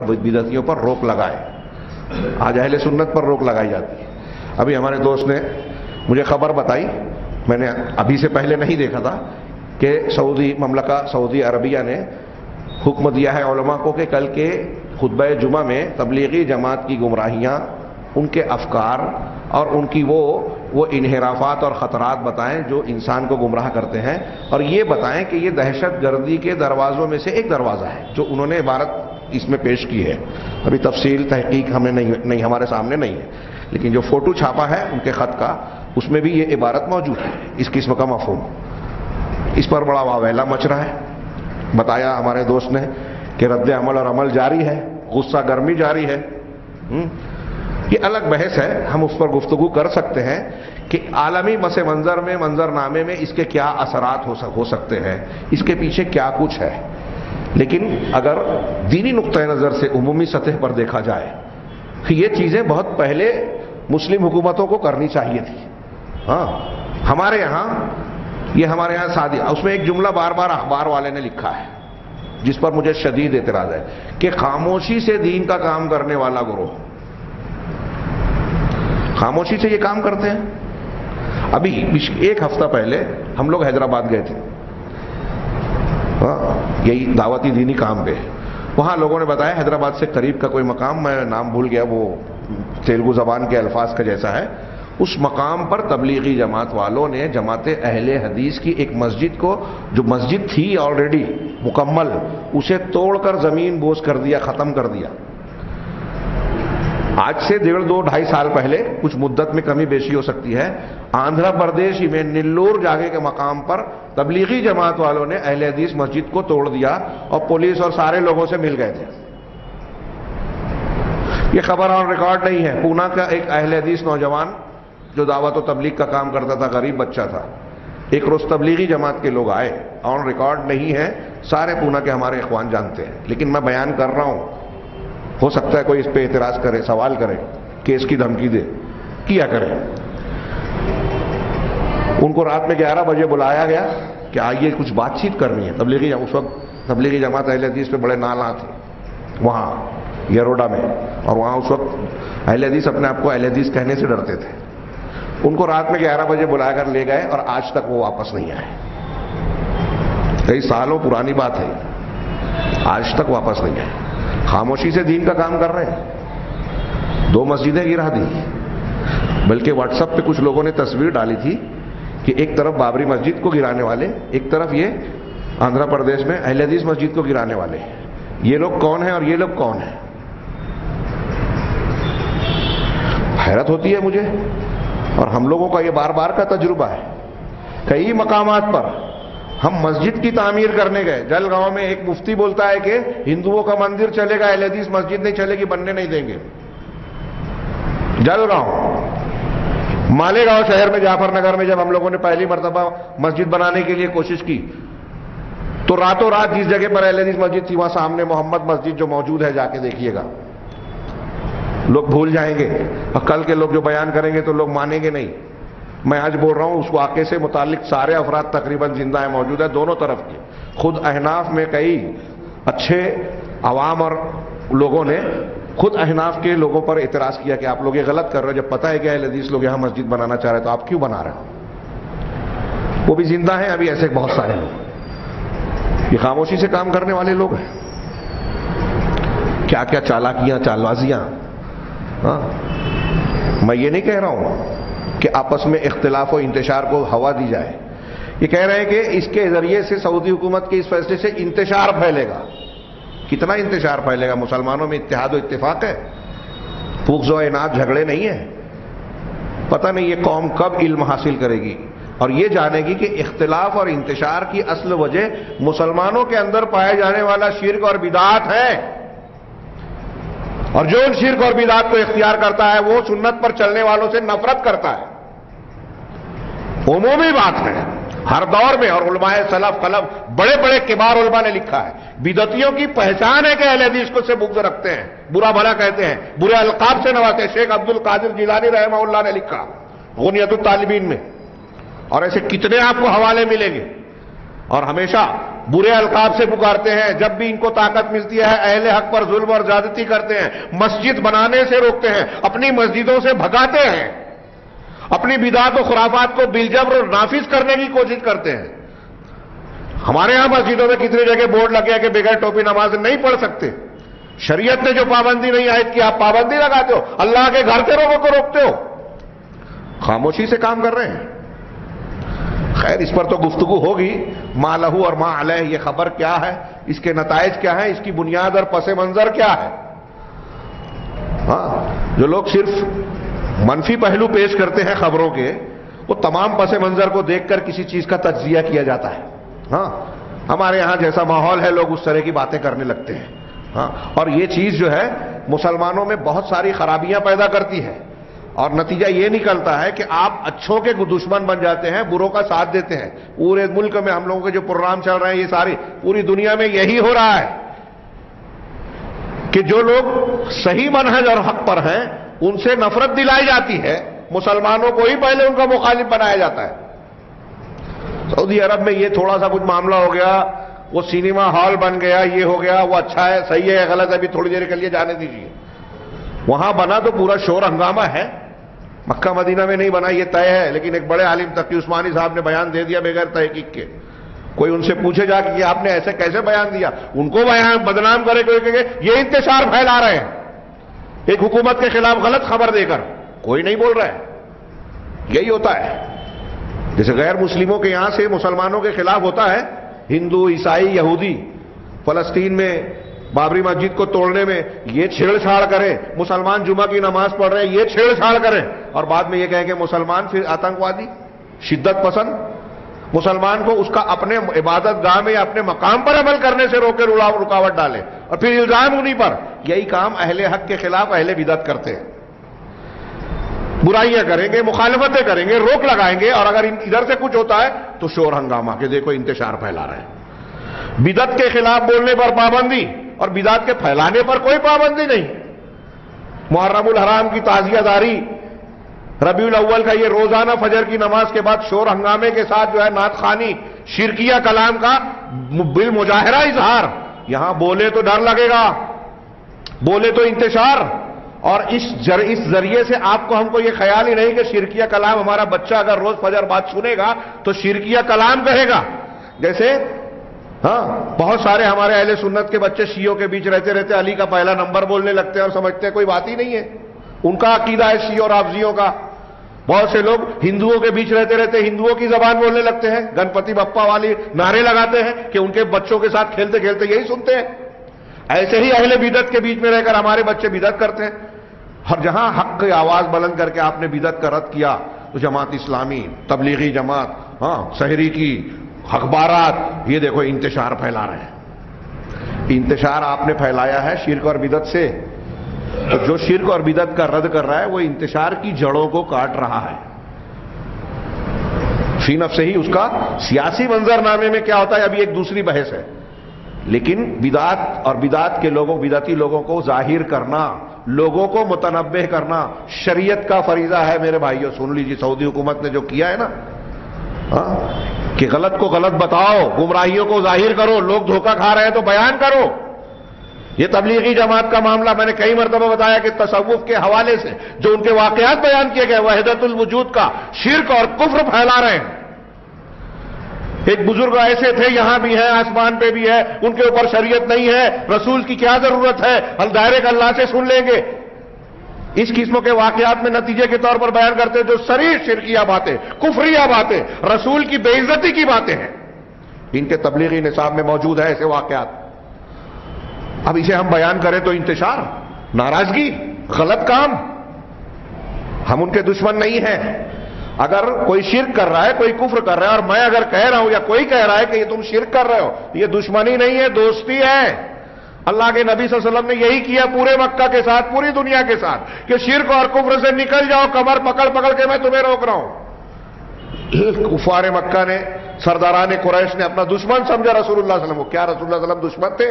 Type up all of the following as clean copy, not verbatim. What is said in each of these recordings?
بدعتیوں پر روک لگائے. آج اہل سنت پر روک لگائی جاتی ہے. ابھی ہمارے دوست نے مجھے خبر بتائی، میں نے ابھی سے پہلے نہیں دیکھا تھا، کہ سعودی مملکہ سعودی عربیہ نے حکم دیا ہے علماء کو کہ کل کے خطبہ جمعہ میں تبلیغی جماعت کی گمراہیاں، ان کے افکار اور ان کی وہ انحرافات اور خطرات بتائیں جو انسان کو گمراہ کرتے ہیں، اور یہ بتائیں کہ یہ دہشت گردی کے دروازوں میں سے ایک دروازہ ہے جو انہوں نے عبارت اس میں پیش کی ہے. ابھی تفصیل تحقیق ہمیں نہیں ہمارے سامنے نہیں ہے، لیکن جو فوٹو چھاپا ہے ان کے خط کا، اس میں بھی یہ عبارت موجود ہے، اس قسم کا مفہوم. اس پر بڑا واویلا مچ رہا ہے. بتایا ہمارے دوست نے کہ رد عمل اور عمل جاری ہے، غصہ گرمی جاری ہے. یہ الگ بحث ہے، ہم اس پر گفتگو کر سکتے ہیں کہ عالمی پس منظر میں، منظرنامے میں اس کے کیا اثرات ہو سکتے ہیں، اس کے پیچھے کیا کچھ ہے. لیکن اگر دینی نقطۂ نظر سے عمومی سطح پر دیکھا جائے کہ یہ چیزیں بہت پہلے مسلم حکومتوں کو کرنی چاہیے تھی. ہاں، ہمارے یہاں سادی، اس میں ایک جملہ بار بار اخبار والے نے لکھا ہے جس پر مجھے شدید اعتراض ہے، کہ خاموشی سے دین کا کام کرنے والا گروہ. خاموشی سے یہ کام کرتے ہیں. ابھی ایک ہفتہ پہلے ہم لوگ حیدرآباد گئے تھے، یہی دعوتی دینی کام پہ. وہاں لوگوں نے بتایا حیدرآباد سے قریب کا کوئی مقام، میں نام بھول گیا، وہ تیلگو زبان کے الفاظ کا جیسا ہے، اس مقام پر تبلیغی جماعت والوں نے، جماعت اہل حدیث کی ایک مسجد کو، جو مسجد تھی آلریڈی مکمل، اسے توڑ کر زمین بوس کر دیا، ختم کر دیا. آج سے 1.5-2-2.5 سال پہلے، کچھ مدت میں کمی بیشی ہو سکتی ہے، آندھرا پردیش میں نلور جاگے کے مقام پر تبلیغی جماعت والوں نے اہل حدیث مسجد کو توڑ دیا اور پولیس اور سارے لوگوں سے مل گئے تھے. یہ خبر آن ریکارڈ نہیں ہے. پونا کا ایک اہل حدیث نوجوان جو دعوت و تبلیغ کا کام کرتا تھا، غریب بچہ تھا، ایک روز تبلیغی جماعت کے لوگ آئے، آن ریکارڈ نہیں ہے، سارے پونا کے ہمارے اخوان جانتے ہیں، لیکن میں بیان کر رہا ہوں. ہو سکتا ہے کوئی اس پہ اعتراض کرے، سوال کرے، کیس کی دھمکی دے، کیا کرے. ان کو رات میں 11 بجے بلایا گیا کہ آئیے کچھ بات چیت کرنی ہے. اس وقت تبلیغی جماعت اہل حدیث پہ بڑے نالاں تھے وہاں یروڈا میں، اور وہاں اس وقت اہل حدیث اپنے آپ کو اہل حدیث کہنے سے ڈرتے تھے. ان کو رات میں 11 بجے بلا کر لے گئے اور آج تک وہ واپس نہیں آئے. کئی سالوں پرانی بات ہے، آج تک واپس نہیں آئے. خاموشی سے دین کا کام کر رہے ہیں. 2 مسجدیں گرا دی، بلکہ واٹس ایپ پہ کچھ لوگوں نے تصویر ڈالی تھی کہ ایک طرف بابری مسجد کو گرانے والے، ایک طرف یہ آندھرا پردیش میں اہل حدیث مسجد کو گرانے والے. یہ لوگ کون ہیں اور یہ لوگ کون ہیں؟ حیرت ہوتی ہے مجھے. اور ہم لوگوں کا یہ بار بار کا تجربہ ہے. کئی مقامات پر ہم مسجد کی تعمیر کرنے گئے، جلگاؤں میں ایک مفتی بولتا ہے کہ ہندوؤں کا مندر چلے گا، اہل حدیث مسجد نہیں چلے گی، بننے نہیں دیں گے. جلگاؤں، مالیگاؤں شہر میں، جعفر نگر میں جب ہم لوگوں نے پہلی مرتبہ مسجد بنانے کے لیے کوشش کی تو راتوں رات جس جگہ پر اہل حدیث مسجد تھی وہاں سامنے محمد مسجد جو موجود ہے، جا کے دیکھیے گا. لوگ بھول جائیں گے اور کل کے لوگ جو بیان کریں گے تو لوگ مانیں گے نہیں. میں آج بول رہا ہوں، اس واقعے سے متعلق سارے افراد تقریباً زندہ ہیں، موجود ہیں دونوں طرف کے. خود احناف میں کئی اچھے عوام اور لوگوں نے خود احناف کے لوگوں پر اعتراض کیا کہ آپ لوگ یہ غلط کر رہے ہیں، جب پتہ ہے کہ اہل حدیث لوگ یہاں مسجد بنانا چاہ رہے ہیں تو آپ کیوں بنا رہے ہیں؟ وہ بھی زندہ ہیں ابھی، ایسے بہت سارے لوگ. یہ خاموشی سے کام کرنے والے لوگ ہیں. کیا کیا چالاکیاں، چالبازیاں. میں یہ نہیں کہہ رہا ہوں کہ آپس میں اختلاف و انتشار کو ہوا دی جائے. یہ کہہ رہے ہیں کہ اس کے ذریعے سے سعودی حکومت کے اس فیصلے سے انتشار پھیلے گا. کتنا انتشار پھیلے گا؟ مسلمانوں میں اتحاد و اتفاق ہے، بغض و عناد، جھگڑے نہیں ہیں. پتہ نہیں یہ قوم کب علم حاصل کرے گی اور یہ جانے گی کہ اختلاف اور انتشار کی اصل وجہ مسلمانوں کے اندر پائے جانے والا شرک اور بدعات ہے. اور جو ان شرک اور بدعات کو اختیار کرتا ہے وہ سنت پر چلنے والوں سے نفرت کرتا ہے. عمومی بات ہے، ہر دور میں، اور علماء سلف خلف بڑے بڑے کبار علماء نے لکھا ہے، بدعتیوں کی پہچان ہے کہ اہل حدیث کو سے بغض رکھتے ہیں، برا بھلا کہتے ہیں، برے القاب سے نوازتے ہیں. شیخ عبد القادر جیلانی رحمہ اللہ نے لکھا غنیت الطالبین میں. اور ایسے کتنے آپ کو حوالے ملیں گے. اور ہمیشہ برے القاب سے پکارتے ہیں، جب بھی ان کو طاقت ملتی ہے اہل حق پر ظلم اور زیادتی کرتے ہیں، مسجد بنانے سے روکتے ہیں، اپنی مسجدوں سے بھگاتے ہیں، اپنی بدعات و خرافات کو بالجبر اور نافذ کرنے کی کوشش کرتے ہیں۔ ہمارے ہاں مسجدوں میں کتنی جگہ بورڈ لگے کہ بغیر ٹوپی نماز نہیں پڑھ سکتے۔ شریعت نے جو پابندی نہیں عائد کی آپ پابندی لگاتے ہو، اللہ کے گھر کے لوگوں کو روکتے ہو، خاموشی سے کام کر رہے ہیں۔ خیر اس پر تو گفتگو ہوگی، ما لہو اور ما علیہ، یہ خبر کیا ہے، اس کے نتائج کیا ہیں، اس کی بنیاد اور پس منظر کیا ہے۔ ہاں جو لوگ صرف منفی پہلو پیش کرتے ہیں خبروں کے، وہ تمام پس منظر کو دیکھ کر کسی چیز کا تجزیہ کیا جاتا ہے۔ ہاں ہمارے یہاں جیسا ماحول ہے لوگ اس طرح کی باتیں کرنے لگتے ہیں۔ ہاں اور یہ چیز جو ہے مسلمانوں میں بہت ساری خرابیاں پیدا کرتی ہے، اور نتیجہ یہ نکلتا ہے کہ آپ اچھوں کے دشمن بن جاتے ہیں، بروں کا ساتھ دیتے ہیں۔ پورے ملک میں ہم لوگوں کے جو پروگرام چل رہے ہیں، یہ ساری پوری دنیا میں یہی ہو رہا ہے کہ جو لوگ صحیح منہج اور حق پر ہیں ان سے نفرت دلائی جاتی ہے، مسلمانوں کو ہی پہلے ان کا مخالف بنایا جاتا ہے۔ سعودی عرب میں یہ تھوڑا سا کچھ معاملہ ہو گیا، وہ سینما ہال بن گیا، یہ ہو گیا، وہ اچھا ہے صحیح ہے غلط ہے ابھی تھوڑی دیر کے لیے جانے دیجیے۔ وہاں بنا تو پورا شور ہنگامہ ہے، مکہ مدینہ میں نہیں بنا یہ طے ہے، لیکن ایک بڑے عالم تقی عثمانی صاحب نے بیان دے دیا بغیر تحقیق کے۔ کوئی ان سے پوچھے جا کہ آپ نے ایسے کیسے بیان دیا، ان کو بیان بدنام کرے کہ یہ انتشار پھیلا رہے ہیں ایک حکومت کے خلاف غلط خبر دے کر، کوئی نہیں بول رہا ہے۔ یہی ہوتا ہے جیسے غیر مسلموں کے یہاں سے مسلمانوں کے خلاف ہوتا ہے، ہندو عیسائی یہودی فلسطین میں بابری مسجد کو توڑنے میں یہ چھیڑ چھاڑ کریں، مسلمان جمعہ کی نماز پڑھ رہے ہیں یہ چھیڑ چھاڑ کریں، اور بعد میں یہ کہیں کہ مسلمان پھر آتنکوادی شدت پسند، مسلمان کو اس کا اپنے عبادت گاہ میں یا اپنے مقام پر عمل کرنے سے روکے رکاوٹ ڈالے، اور پھر الزام انہی پر۔ یہی کام اہل حق کے خلاف اہل بدعت کرتے ہیں، برائیاں کریں گے، مخالفتیں کریں گے، روک لگائیں گے، اور اگر ادھر سے کچھ ہوتا ہے تو شور ہنگامہ کہ دیکھو انتشار پھیلا رہے ہیں۔ بدعت کے خلاف بولنے پر پابندی اور بدعت کے پھیلانے پر کوئی پابندی نہیں۔ محرم الحرام کی تعزیہ داری، ربیع الاول کا یہ روزانہ فجر کی نماز کے بعد شور ہنگامے کے ساتھ جو ہے نعت خوانی، شرکیہ کلام کا بالمظاہرہ اظہار، یہاں بولے تو ڈر لگے گا، بولے تو انتشار، اور اس ذریعے سے آپ کو ہم کو یہ خیال ہی نہیں کہ شرکیہ کلام ہمارا بچہ اگر روز فجر بات سنے گا تو شرکیہ کلام کہے گا۔ جیسے ہاں بہت سارے ہمارے اہل سنت کے بچے شیعوں کے بیچ رہتے علی کا پہلا نمبر بولنے لگتے ہیں اور سمجھتے ہیں کوئی بات ہی نہیں ہے، ان کا عقیدہ ہے شیعوں اور رافضیوں کا۔ بہت سے لوگ ہندوؤں کے بیچ رہتے ہندوؤں کی زبان بولنے لگتے ہیں، گنپتی بپا والی نعرے لگاتے ہیں کہ ان کے بچوں کے ساتھ کھیلتے کھیلتے یہی سنتے ہیں۔ ایسے ہی اہل بدعت کے بیچ میں رہ کر ہمارے بچے بدعت کرتے ہیں۔ اور جہاں حق کی آواز بلند کر کے آپ نے بدعت کا رد کیا تو جماعت اسلامی، تبلیغی جماعت، ہاں سحری کی اخبارات، یہ دیکھو انتشار پھیلا رہے ہیں۔ انتشار آپ نے پھیلایا ہے شرک اور بدعت سے، تو جو شرک اور بدعت کا رد کر رہا ہے وہ انتشار کی جڑوں کو کاٹ رہا ہے۔ فی نفسہ ہی اس کا سیاسی منظرنامے میں کیا ہوتا ہے ابھی ایک دوسری بحث ہے، لیکن بدعت اور بدعت کے لوگوں، بدعتی لوگوں کو ظاہر کرنا، لوگوں کو متنبہ کرنا شریعت کا فریضہ ہے۔ میرے بھائیوں سن لیجیے، سعودی حکومت نے جو کیا ہے نا، کہ غلط کو غلط بتاؤ، گمراہیوں کو ظاہر کرو، لوگ دھوکہ کھا رہے ہیں تو بیان کرو۔ یہ تبلیغی جماعت کا معاملہ میں نے کئی مرتبہ بتایا کہ تصوف کے حوالے سے جو ان کے واقعات بیان کیے گئے، وحدت الوجود کا شرک اور کفر پھیلا رہے ہیں۔ ایک بزرگ ایسے تھے، یہاں بھی ہیں آسمان پہ بھی ہے، ان کے اوپر شریعت نہیں ہے، رسول کی کیا ضرورت ہے، ہم ڈائریکٹ اللہ سے سن لیں گے۔ اس قسم کے واقعات میں نتیجے کے طور پر بیان کرتے جو صریح شرکیہ باتیں، کفریہ باتیں، رسول کی بے عزتی کی باتیں ہیں، ان کے تبلیغی نصاب میں موجود ہے ایسے واقعات۔ اب اسے ہم بیان کریں تو انتشار، ناراضگی، غلط کام۔ ہم ان کے دشمن نہیں ہیں۔ اگر کوئی شرک کر رہا ہے، کوئی کفر کر رہا ہے، اور میں اگر کہہ رہا ہوں یا کوئی کہہ رہا ہے کہ یہ تم شرک کر رہے ہو، یہ دشمنی نہیں ہے، دوستی ہے۔ اللہ کے نبی صلی اللہ علیہ وسلم نے یہی کیا پورے مکہ کے ساتھ، پوری دنیا کے ساتھ، کہ شرک اور کفر سے نکل جاؤ، کمر پکڑ پکڑ کے میں تمہیں روک رہا ہوں۔ کفار مکہ نے، سرداران قریش نے اپنا دشمن سمجھا رسول اللہ صلی اللہ علیہ وسلم کو۔ کیا رسول اللہ صلی اللہ علیہ وسلم دشمن تھے؟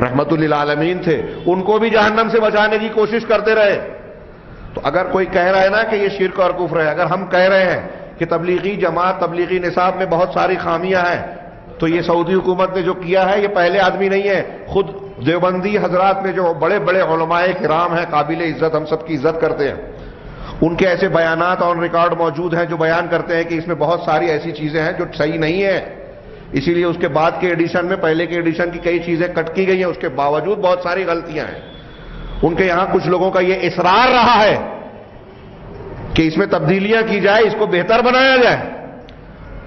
رحمت للعالمین تھے، ان کو بھی جہنم سے بچانے کی کوشش کرتے رہے۔ تو اگر کوئی کہہ رہا ہے نا کہ یہ شرک اور کفر ہے، اگر ہم کہہ رہے ہیں کہ تبلیغی جماعت، تبلیغی نصاب میں بہت ساری خامیاں ہیں، تو یہ سعودی حکومت نے جو کیا ہے یہ پہلے آدمی نہیں ہے. خود دیوبندی حضرات میں جو بڑے بڑے علماء کرام ہیں قابل عزت, ہم سب کی عزت کرتے ہیں, ان کے ایسے بیانات اور ریکارڈ موجود ہیں جو بیان کرتے ہیں کہ اس میں بہت ساری ایسی چیزیں ہیں جو صحیح نہیں ہیں. اسی لیے اس کے بعد کے ایڈیشن میں پہلے کے ایڈیشن کی کئی چیزیں کٹ کی گئی ہیں, اس کے باوجود بہت ساری غلطیاں ہیں. ان کے یہاں کچھ لوگوں کا یہ اصرار رہا ہے کہ اس میں تبدیلیاں کی جائے, اس کو بہتر بنایا جائے.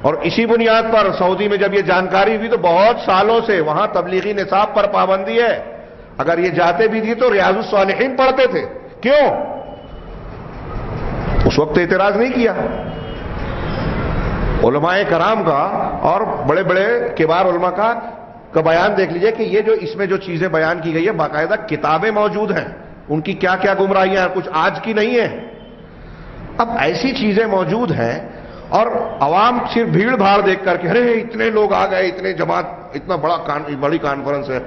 اور اسی بنیاد پر سعودی میں جب یہ جانکاری ہوئی تو بہت سالوں سے وہاں تبلیغی نصاب پر پابندی ہے. اگر یہ جاتے بھی تھی تو ریاض الصالحین پڑھتے تھے. کیوں؟ اس وقت اعتراض نہیں کیا. علماء کرام کا اور بڑے بڑے کبار علماء کا بیان دیکھ لیجئے کہ یہ جو اس میں جو چیزیں بیان کی گئی ہے باقاعدہ کتابیں موجود ہیں, ان کی کیا کیا گمراہیاں ہیں, کچھ آج کی نہیں ہیں. اب ایسی چیزیں موجود ہیں اور عوام صرف بھیڑ بھاڑ دیکھ کر کے ارے اتنے لوگ آ گئے, اتنے جماعت, اتنا بڑی کانفرنس ہے,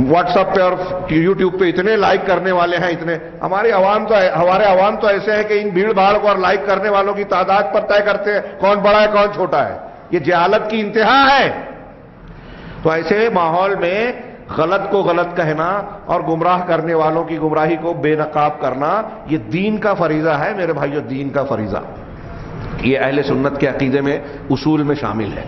واٹس ایپ پہ اور یوٹیوب پہ اتنے لائک کرنے والے ہیں, اتنے. ہمارے عوام تو ایسے ہیں کہ ان بھیڑ بھاڑ کو اور لائک کرنے والوں کی تعداد پر طے کرتے ہیں کون بڑا ہے کون چھوٹا ہے. یہ جہالت کی انتہا ہے. تو ایسے ماحول میں غلط کو غلط کہنا اور گمراہ کرنے والوں کی گمراہی کو بے نقاب کرنا یہ دین کا فریضہ ہے میرے بھائیو, دین کا فریضہ. یہ اہل سنت کے عقیدے میں اصول میں شامل ہے.